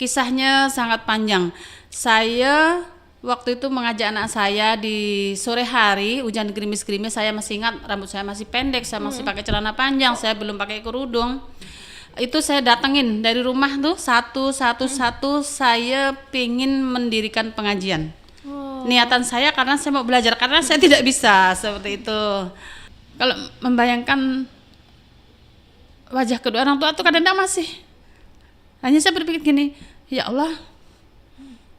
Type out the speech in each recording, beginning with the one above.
kisahnya sangat panjang. Saya waktu itu mengajak anak saya di sore hari, hujan gerimis-gerimis, saya masih ingat rambut saya masih pendek, saya masih pakai celana panjang, saya belum pakai kerudung. Itu saya datengin dari rumah tuh satu, saya pingin mendirikan pengajian. Niatan saya karena saya mau belajar, karena saya tidak bisa seperti itu. Kalau membayangkan wajah kedua orang tua tuh kadang-kadang masih, hanya saya berpikir gini, ya Allah,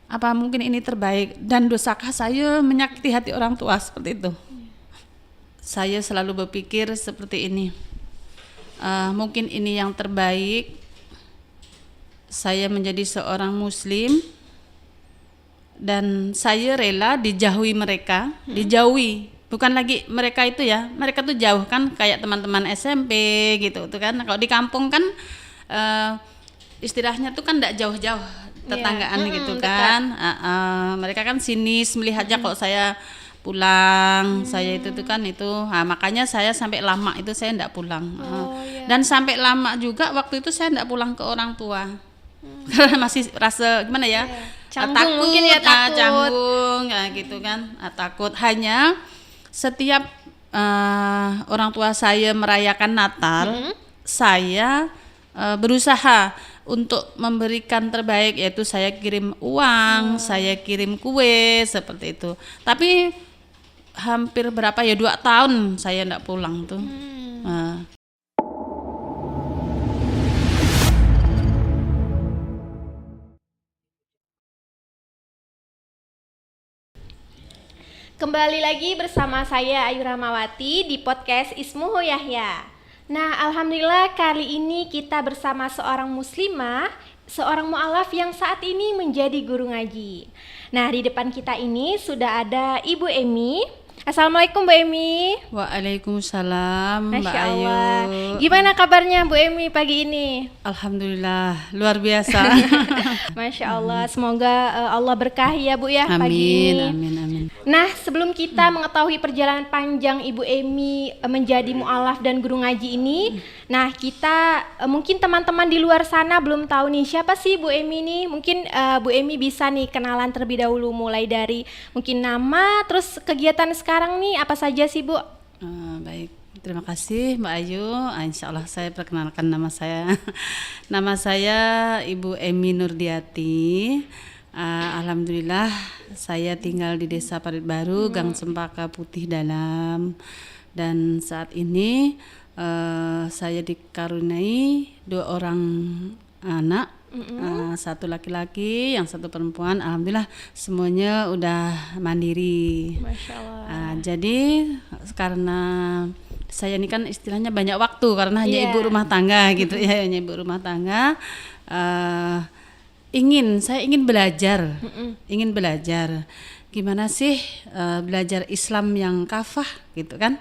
apa mungkin ini terbaik, dan dosakah saya menyakiti hati orang tua seperti itu? Saya selalu berpikir seperti ini, mungkin ini yang terbaik, saya menjadi seorang muslim dan saya rela dijauhi mereka, dijauhi, bukan lagi mereka itu ya, mereka tuh jauh kan kayak teman-teman SMP gitu tuh kan. Kalau di kampung kan istilahnya tuh kan enggak jauh-jauh, tetanggaan gitu kan. Mereka kan sinis melihatnya kalau saya pulang, saya itu tuh kan itu. Makanya saya sampai lama itu saya enggak pulang. Dan sampai lama juga waktu itu saya enggak pulang ke orang tua. Karena masih rasa gimana ya? Canggung, takut, mungkin ya, takut. Canggung gitu kan. Takut. Hanya setiap orang tua saya merayakan Natal, saya berusaha untuk memberikan terbaik, yaitu saya kirim uang, saya kirim kue seperti itu. Tapi hampir berapa ya, 2 tahun saya enggak pulang tuh. Kembali lagi bersama saya Ayu Rahmawati di podcast Ismuhu Yahya. Nah, alhamdulillah kali ini kita bersama seorang muslimah, seorang mu'alaf yang saat ini menjadi guru ngaji. Nah, di depan kita ini sudah ada Ibu Emi. Assalamualaikum Bu Emi. Waalaikumsalam Mbak Masya Ayu. Allah. Gimana kabarnya Bu Emi pagi ini? Alhamdulillah luar biasa. Masya Allah, semoga Allah berkahi ya Bu ya pagi ini. Amin. Nah, sebelum kita mengetahui perjalanan panjang Ibu Emi menjadi mu'alaf dan guru ngaji ini, nah kita mungkin teman-teman di luar sana belum tahu nih siapa sih Bu Emi nih. Mungkin Bu Emi bisa nih kenalan terlebih dahulu, mulai dari mungkin nama, terus kegiatan sekarang nih apa saja sih Bu? Baik, terima kasih Mbak Ayu. Insya Allah saya perkenalkan nama saya. Nama saya Ibu Emi Nurdiati. Alhamdulillah saya tinggal di Desa Parit Baru, Gang Cempaka Putih Dalam. Dan saat ini saya dikaruniai 2 orang anak, satu laki-laki, yang satu perempuan. Alhamdulillah semuanya udah mandiri. Masya Allah. Jadi karena saya ini kan istilahnya banyak waktu karena hanya ibu rumah tangga gitu ya, hanya ibu rumah tangga. Saya ingin belajar gimana sih belajar Islam yang kafah gitu kan.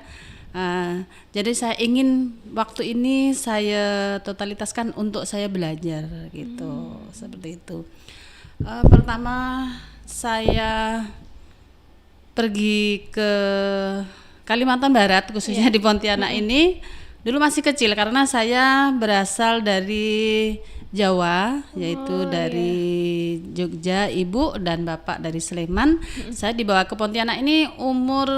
Jadi saya ingin waktu ini saya totalitaskan untuk saya belajar gitu, seperti itu. Pertama saya pergi ke Kalimantan Barat, khususnya di Pontianak ini. Dulu masih kecil karena saya berasal dari Jawa, yaitu dari Jogja, ibu dan bapak dari Sleman. Saya dibawa ke Pontianak ini umur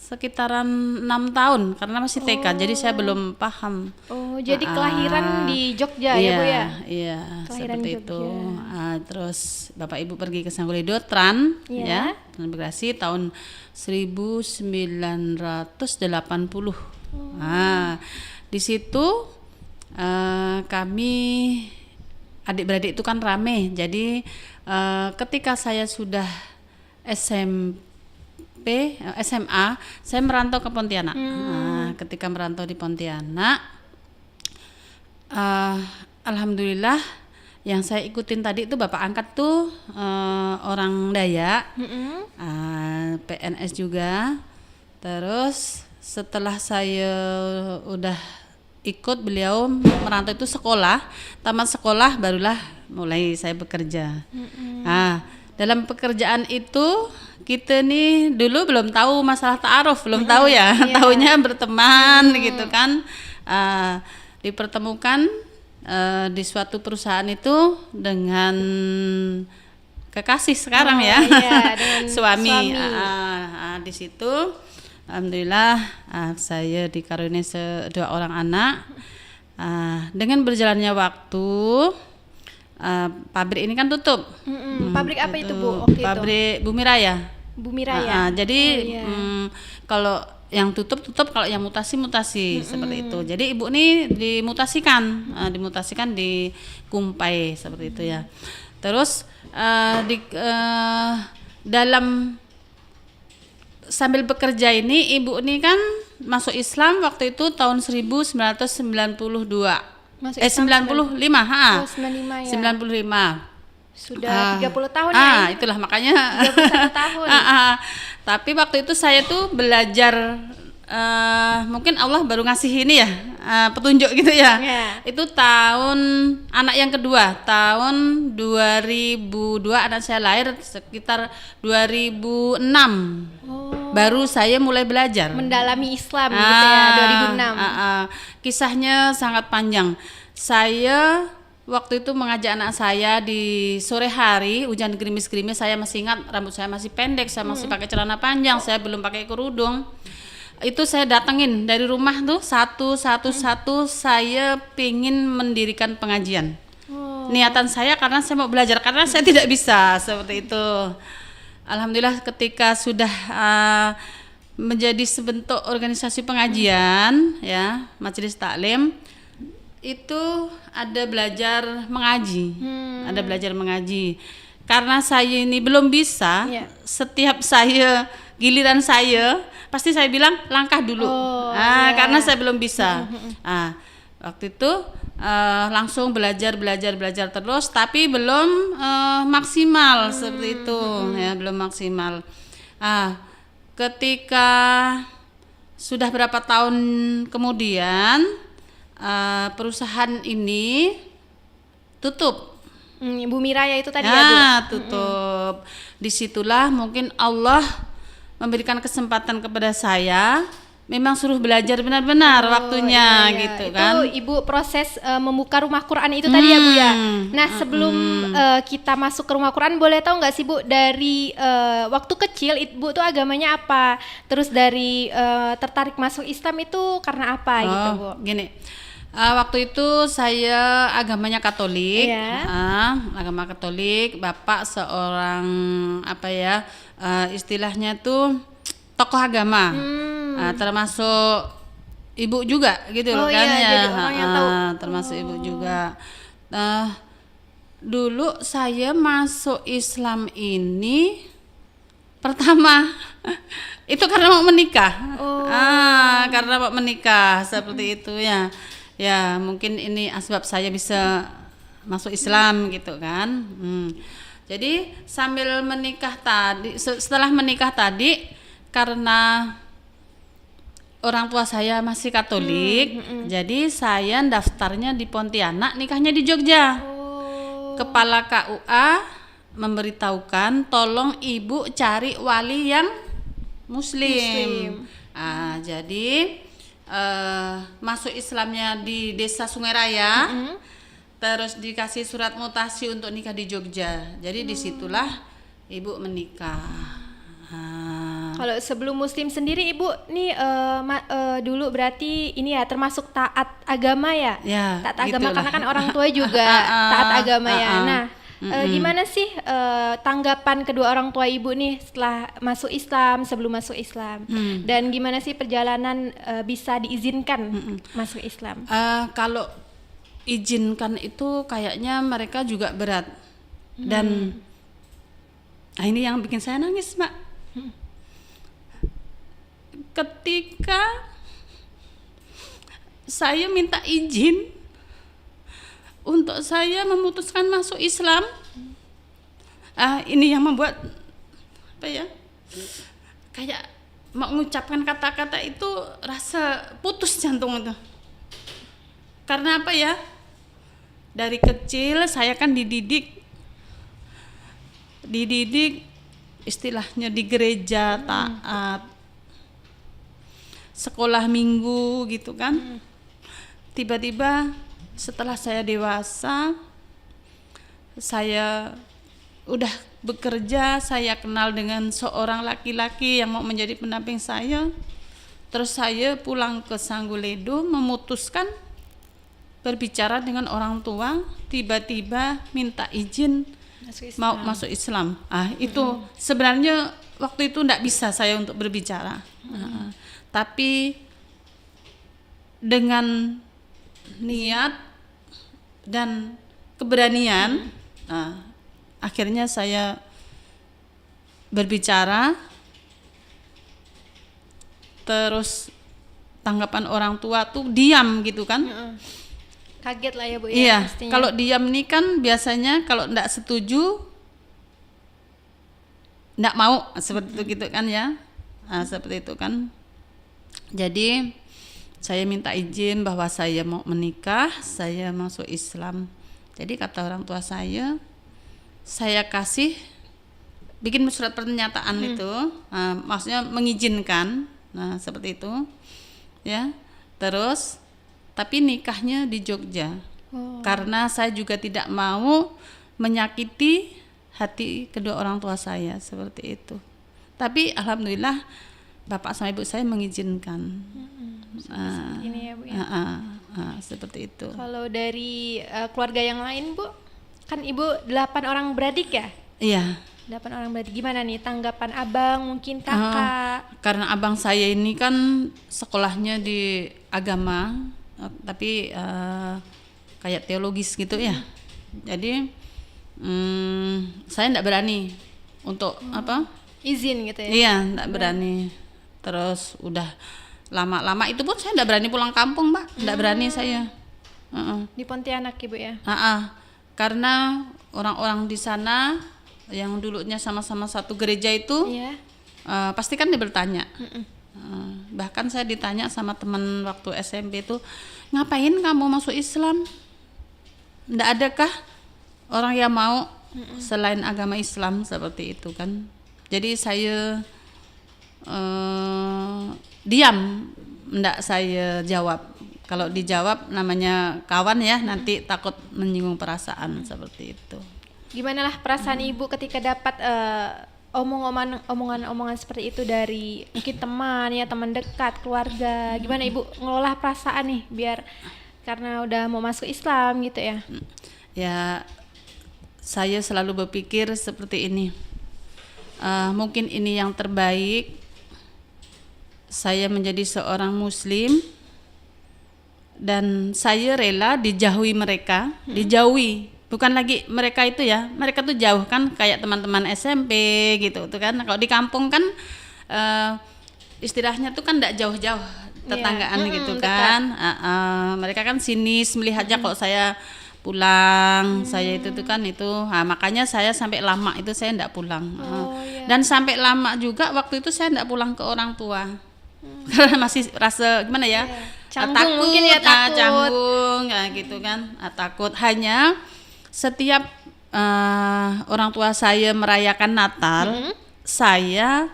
sekitaran 6 tahun karena masih TK, jadi saya belum paham. Jadi kelahiran di Jogja ya Bu ya? Iya, Kelahiran seperti Jogja. itu. Terus bapak ibu pergi ke Sanggulido Tran, ya, Transmigrasi tahun 1980. Di situ kami adik-beradik itu kan rame. Jadi ketika saya sudah SMA, saya merantau ke Pontianak. Ketika merantau di Pontianak, alhamdulillah yang saya ikutin tadi itu bapak angkat tuh orang Dayak, PNS juga. Terus setelah saya udah ikut beliau merantau itu sekolah, tamat sekolah barulah mulai saya bekerja. Dalam pekerjaan itu kita nih dulu belum tahu masalah ta'aruf, belum tahu ya, tahunya berteman gitu kan. Dipertemukan di suatu perusahaan itu dengan kekasih sekarang ya, iya, dengan suami. suami. Di situ alhamdulillah saya dikaruniai 2 orang anak. Dengan berjalannya waktu pabrik ini kan tutup. Pabrik apa itu, Bu? Tutup. Pabrik Bumi Raya. Bumi Raya. Jadi iya. kalau yang tutup, kalau yang mutasi seperti itu. Jadi ibu ini dimutasikan di Kumpai seperti itu ya. Terus dalam sambil bekerja ini ibu ini kan masuk Islam waktu itu tahun 1992. Masuk Islam 95, 95 ya. 95. Sudah 30 tahun ya. Itulah makanya 31 tahun. Tapi waktu itu saya tuh belajar, mungkin Allah baru ngasih ini ya, petunjuk gitu ya. Itu tahun anak yang kedua, tahun 2002 anak saya lahir, sekitar 2006. Baru saya mulai belajar Mendalami Islam gitu ya, 2006. Kisahnya sangat panjang. Saya waktu itu mengajak anak saya di sore hari, hujan gerimis-gerimis, saya masih ingat rambut saya masih pendek, saya masih pakai celana panjang, saya belum pakai kerudung. Itu saya datengin dari rumah tuh satu saya pingin mendirikan pengajian. Niatan saya karena saya mau belajar, karena saya tidak bisa seperti itu. Alhamdulillah ketika sudah menjadi sebentuk organisasi pengajian ya, majelis taklim, itu ada belajar mengaji. Karena saya ini belum bisa, setiap saya giliran saya pasti saya bilang langkah dulu. Karena saya belum bisa. Waktu itu langsung belajar terus, tapi belum maksimal seperti itu ya, belum maksimal. Ketika sudah berapa tahun kemudian perusahaan ini tutup. Bumi Raya itu tadi ya, Bu? Tutup. Disitulah mungkin Allah memberikan kesempatan kepada saya, memang suruh belajar benar-benar waktunya gitu kan. Itu Ibu proses membuka rumah Quran itu tadi ya, Bu ya. Nah, sebelum kita masuk ke rumah Quran, boleh tahu nggak sih, Bu, dari waktu kecil Ibu tuh agamanya apa? Terus dari tertarik masuk Islam itu karena apa gitu, Bu? Gini. Waktu itu saya agamanya Katolik, agama Katolik. Bapak seorang istilahnya tuh tokoh agama, termasuk ibu juga gitu loh kan ya. Jadi orang yang tahu. Termasuk ibu juga. Dulu saya masuk Islam ini pertama itu karena mau menikah, karena mau menikah seperti itu ya. Ya mungkin ini asbab saya bisa masuk Islam gitu kan. Jadi sambil menikah tadi, setelah menikah tadi, karena orang tua saya masih Katolik, jadi saya daftarnya di Pontianak, nikahnya di Jogja. Kepala KUA memberitahukan tolong ibu cari wali yang Muslim. Jadi masuk Islamnya di Desa Sungai Raya, terus dikasih surat mutasi untuk nikah di Jogja. Jadi disitulah ibu menikah. Kalau sebelum Muslim sendiri Ibu nih dulu berarti ini ya termasuk taat agama ya? Taat agama karena kan orang tua juga taat agama ya. Nah, gimana sih tanggapan kedua orang tua Ibu nih setelah masuk Islam, sebelum masuk Islam? Dan gimana sih perjalanan bisa diizinkan masuk Islam? Kalau izinkan itu kayaknya mereka juga berat. Dan ini yang bikin saya nangis, Mbak. Ketika saya minta izin untuk saya memutuskan masuk Islam, ini yang membuat kayak mengucapkan kata-kata itu rasa putus jantung itu. Karena apa ya? Dari kecil saya kan dididik istilahnya di gereja, taat, sekolah minggu gitu kan. Tiba-tiba setelah saya dewasa, saya udah bekerja, saya kenal dengan seorang laki-laki yang mau menjadi pendamping saya. Terus saya pulang ke Sangguledo, memutuskan berbicara dengan orang tua, tiba-tiba minta izin mau masuk Islam. Itu sebenarnya waktu itu enggak bisa saya untuk berbicara. Tapi dengan niat dan keberanian, akhirnya saya berbicara. Terus tanggapan orang tua tuh diam gitu kan. Kaget lah ya Bu ya. Iya, pastinya. kalau diam nih kan biasanya kalau enggak setuju enggak mau, seperti itu gitu kan ya. Seperti itu kan. Jadi saya minta izin bahwa saya mau menikah, saya masuk Islam. Jadi kata orang tua saya kasih bikin surat pernyataan itu, maksudnya mengizinkan. Nah, seperti itu. Ya. Terus tapi nikahnya di Jogja. Karena saya juga tidak mau menyakiti hati kedua orang tua saya, seperti itu. Tapi alhamdulillah bapak sama ibu saya mengizinkan. Ini ya Bu ya. Seperti itu. Kalau dari keluarga yang lain Bu, kan Ibu 8 orang beradik ya? Iya. 8 orang beradik, gimana nih tanggapan abang, mungkin kakak? Karena abang saya ini kan sekolahnya di agama, tapi kayak teologis gitu ya. Jadi saya enggak berani untuk Izin gitu ya? Iya, enggak berani. Terus udah lama-lama itu pun saya enggak berani pulang kampung, Mbak. Enggak berani saya. Di Pontianak Ibu ya? Karena orang-orang di sana yang dulunya sama-sama satu gereja itu, pasti kan dia bertanya. Bahkan saya ditanya sama teman waktu SMP itu, ngapain kamu masuk Islam? Nggak adakah orang yang mau selain agama Islam, seperti itu kan? Jadi saya diam, nggak saya jawab. Kalau dijawab namanya kawan ya, nanti takut menyinggung perasaan, seperti itu. Gimana lah perasaan Ibu ketika dapat omongan-omongan seperti itu dari mungkin teman ya, teman dekat, keluarga. Gimana Ibu ngelola perasaan nih biar karena udah mau masuk Islam gitu ya? Ya, saya selalu berpikir seperti ini. Mungkin ini yang terbaik. Saya menjadi seorang Muslim dan saya rela dijauhi mereka, dijauhi. Bukan lagi mereka itu ya, mereka tuh jauh kan kayak teman-teman SMP gitu tuh kan. Kalau di kampung kan istilahnya tuh kan enggak jauh-jauh, tetanggaan gitu kan. Mereka kan sinis melihatnya kalau saya pulang, saya itu tuh kan itu. Makanya saya sampai lama itu saya enggak pulang. Dan sampai lama juga waktu itu saya enggak pulang ke orang tua. Karena masih rasa gimana ya? Canggung takut, mungkin ya, takut. Canggung gitu kan. Takut. Hanya setiap orang tua saya merayakan Natal, saya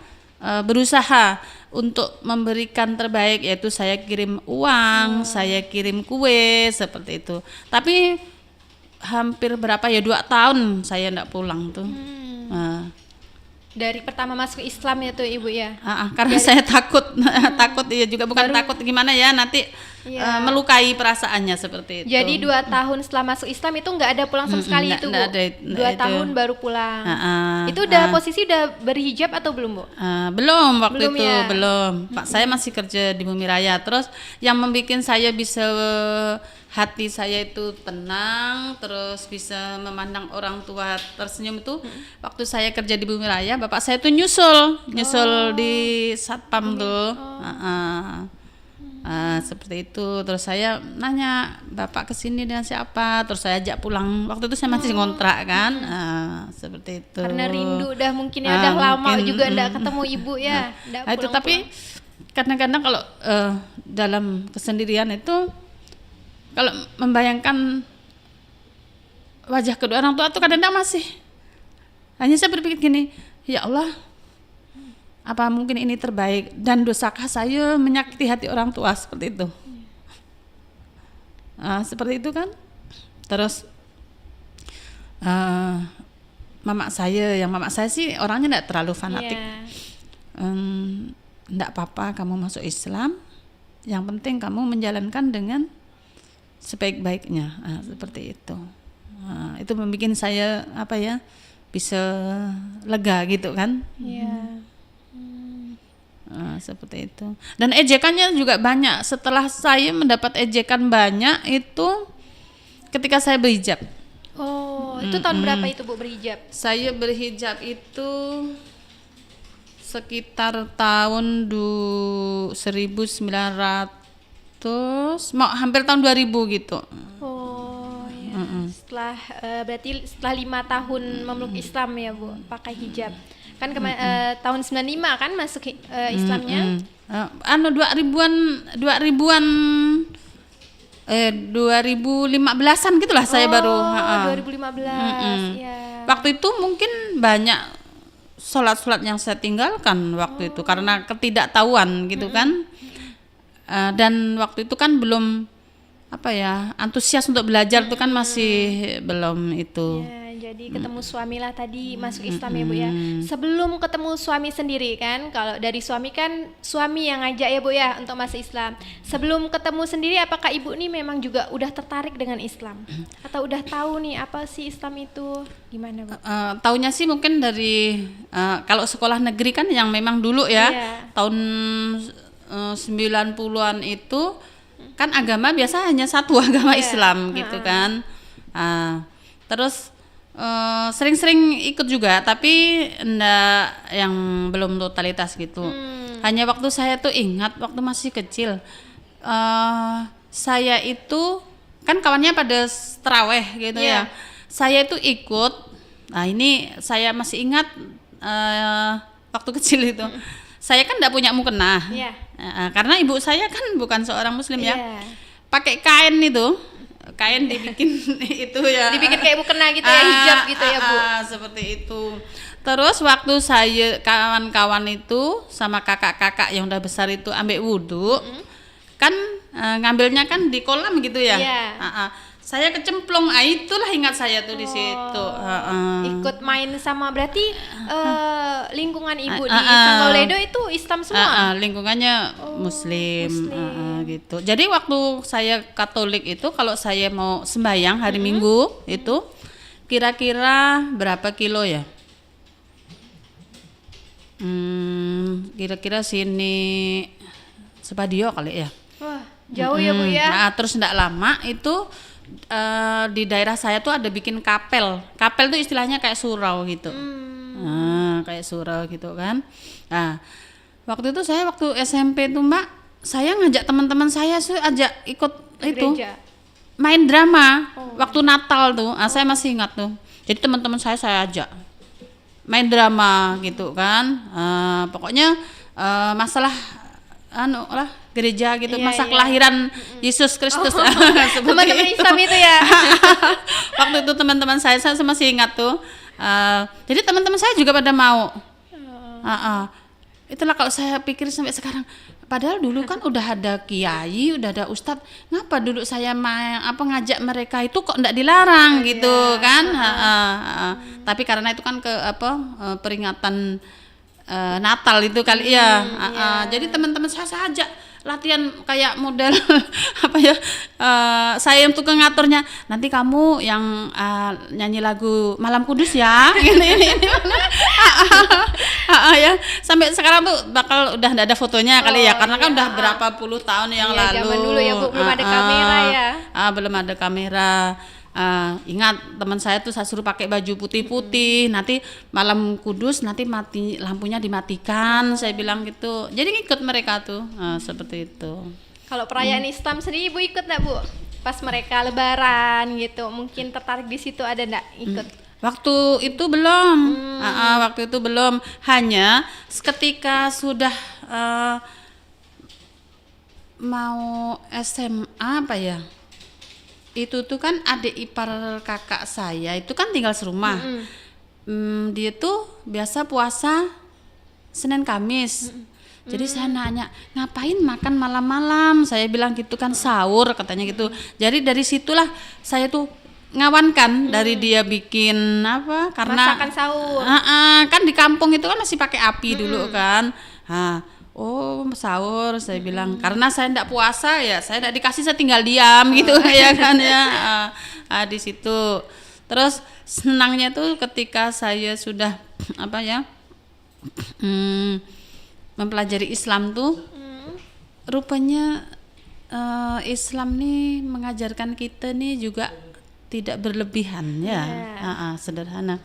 berusaha untuk memberikan terbaik, yaitu saya kirim uang, saya kirim kue, seperti itu. Tapi hampir berapa ya, 2 tahun saya enggak pulang tuh. Dari pertama masuk Islam ya tuh Ibu ya? Karena saya takut, takut ya juga bukan takut gimana ya, nanti melukai perasaannya, seperti itu. Jadi 2 tahun setelah masuk Islam itu nggak ada pulang sama sekali itu Bu? 2 tahun baru pulang. Itu udah posisi udah berhijab atau belum Bu? Belum waktu Belum itu ya? belum. Pak saya masih kerja di Bumi Raya. Terus yang membuat saya bisa hati saya itu tenang, terus bisa memandang orang tua tersenyum itu waktu saya kerja di Bumi Raya, bapak saya tuh nyusul di satpam tuh. Seperti itu. Terus saya nanya, bapak kesini dengan siapa? Terus saya ajak pulang. Waktu itu saya masih ngontrak kan. Seperti itu. Karena rindu udah mungkin ya, udah lama juga enggak ketemu Ibu ya. Itu tapi kadang-kadang kalau dalam kesendirian itu, kalau membayangkan wajah kedua orang tua itu kadang-kadang masih, hanya saya berpikir gini, ya Allah, apa mungkin ini terbaik, dan dosakah saya menyakiti hati orang tua seperti itu? Seperti itu kan. Terus mama saya sih orangnya enggak terlalu fanatik. Enggak apa-apa kamu masuk Islam, yang penting kamu menjalankan dengan sebaik-baiknya. Seperti itu. Itu membuat saya bisa lega gitu kan. Seperti itu. Dan ejekannya juga banyak. Setelah saya mendapat ejekan banyak itu ketika saya berhijab. Itu tahun berapa itu Bu berhijab? Saya berhijab itu sekitar tahun 1900, hampir tahun 2000 gitu. Setelah berarti setelah 5 tahun memeluk Islam ya Bu, pakai hijab. Kan tahun 95 kan masuk Islamnya? 2015-an gitulah saya baru. 2015. Ya. Waktu itu mungkin banyak sholat yang saya tinggalkan waktu itu karena ketidaktahuan gitu kan. Dan waktu itu kan belum antusias untuk belajar itu kan masih belum itu. Jadi ketemu suami lah tadi masuk Islam ya Bu ya. Sebelum ketemu suami sendiri kan, kalau dari suami kan suami yang ngajak ya Bu ya untuk masuk Islam. Sebelum ketemu sendiri apakah Ibu nih memang juga udah tertarik dengan Islam? Atau udah tahu nih apa sih Islam itu? Gimana Bu? Taunya sih mungkin dari kalau sekolah negeri kan yang memang dulu ya, tahun 90-an itu kan agama biasa hanya satu agama Islam gitu kan. Terus sering-sering ikut juga tapi enggak yang belum totalitas gitu. Hanya waktu saya tuh ingat waktu masih kecil saya itu kan kawannya pada taraweh gitu ya. Saya itu ikut. Nah ini saya masih ingat waktu kecil itu. Saya kan enggak punya mukena. Karena ibu saya kan bukan seorang muslim ya. Pakai kain itu. Kain dibikin itu ya. Dibikin kayak mukena gitu ya, hijab gitu ya Bu. Seperti itu. Terus waktu saya kawan-kawan itu sama kakak-kakak yang udah besar itu ambil wudhu, kan ngambilnya kan di kolam gitu ya. Saya kecemplung, itulah ingat saya tuh di situ. Ikut main sama berarti lingkungan Ibu di Sanggoledo itu Islam semua? Lingkungannya Muslim. Gitu. Jadi waktu saya Katolik itu kalau saya mau sembahyang hari Minggu itu kira-kira berapa kilo ya? Kira-kira sini Sepadio kali ya. Wah, jauh ya Bu ya. Terus enggak lama itu di daerah saya tuh ada bikin kapel. Kapel tuh istilahnya kayak surau gitu. Kayak surau gitu kan. Nah, waktu itu saya waktu SMP tuh Mbak, saya ngajak teman-teman saya ajak ikut Gereja. Main drama waktu Natal tuh. Saya masih ingat tuh. Jadi teman-teman saya ajak main drama gitu kan. Pokoknya masalah gereja gitu, masa kelahiran Yesus Kristus. Teman-teman Islam itu ya. Waktu itu teman-teman saya masih ingat tuh. Jadi teman-teman saya juga pada mau. Itulah kalau saya pikir sampai sekarang. Padahal dulu kan udah ada kiai, udah ada ustadz. Ngapa dulu saya ngajak mereka itu kok enggak dilarang gitu kan? Tapi karena itu kan peringatan Natal itu kali ya. Jadi teman-teman saya ajak latihan kayak model saya untuk ngaturnya, nanti kamu yang nyanyi lagu Malam Kudus ya. ini ya sampai sekarang tuh bakal udah enggak ada fotonya kali ya karena kan udah berapa puluh tahun yang lalu. Zaman dulu ya Bu, belum ada kamera ya. Belum ada kamera. Ingat teman saya tuh saya suruh pakai baju putih-putih, nanti malam kudus nanti lampunya dimatikan, saya bilang gitu. Jadi ikut mereka tuh seperti itu. Kalau perayaan Islam sendiri Ibu ikut enggak Bu? Pas mereka lebaran gitu, mungkin tertarik di situ ada enggak ikut? Waktu itu belum. Waktu itu belum. Hanya ketika sudah mau SMA itu tuh kan adik ipar kakak saya itu kan tinggal serumah. Dia tuh biasa puasa Senin Kamis. Jadi saya nanya, ngapain makan malam-malam? Saya bilang gitu kan, sahur katanya gitu. Jadi dari situlah saya tuh ngawankan dari dia bikin apa, karena Masakan sahur. kan di kampung itu kan masih pakai api dulu kan. Oh sahur, saya bilang, karena saya tidak puasa ya, saya tidak dikasih, saya tinggal diam gitu ya kan ya. Di situ. Terus senangnya tuh ketika saya sudah apa ya, mempelajari Islam tuh, rupanya Islam nih mengajarkan kita nih juga tidak berlebihan ya, sederhana.